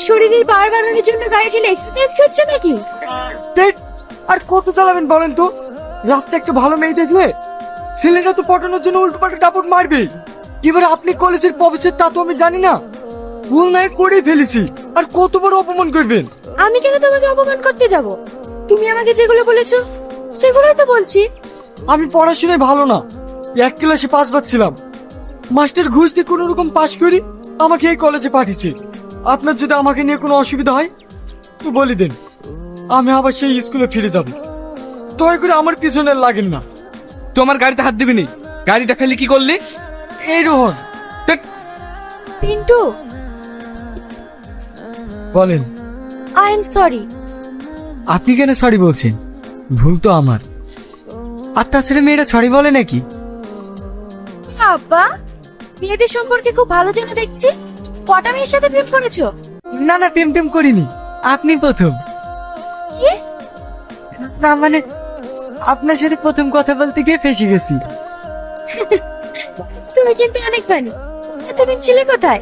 শরীরের পাওয়ার বাড়ানোর জন্য গাড়ি ঠেলে এক্সারসাইজ করছো নাকি? ধ্যাৎ, আর কত চালাবেন বলেন তো? রাস্তায় একটা ভালো মেয়ে দেখলে ছেলেটা তো পটানোর জন্য উল্টো পাল্টা দাপট মারবে। এবারে আপনি কলেজের প্রফেসর তা তো আমি জানি না, ভুল নাই করেই ফেলেছি, আর কত বড় অপমান করবেন? আমি কেন তোমাকে অপমান করতে যাব? তুমি আমাকে যেগুলো বলেছো সেগুলোই তো বলছি। আমি পড়াশোনায় ভালো না, এক ক্লাসে 5 বার ছিলাম, মাস্টার ঘুষ দিয়ে কোনো রকম পাশ করি আমাকে এই কলেজে পাঠিয়েছে। আপনার যদি আমাকে নিয়ে কোনো অসুবিধা হয় তো বলে দেন, আমি আবার সেই স্কুলে ফিরে যাব। দয়া করে আমার পিছনে লাগেন না। তোমার গাড়িতে হাত দিবি নি, গাড়িটা ফেলে কি করলি? এই রোহন, ধ্যাৎ, পিন্টু, বলেন। I am sorry. আপনি কেন সরি বলছেন? ভুল তো আমার। আর তাছাড়া মেয়েরা সরি বলে নাকি? আব্বা, মেয়েদের সম্পর্কে খুব ভালো জানো দেখছি। কটা মেয়ের সাথে প্রেম করেছো? না না, প্রেম টেম করিনি, আপনি প্রথম। কি? না মানে, আপনার সাথে প্রথম কথা বলতে গিয়ে ফেসে গেছি। তুমি কিন্তু অনেক ফানি। এতদিন ছিলে কোথায়?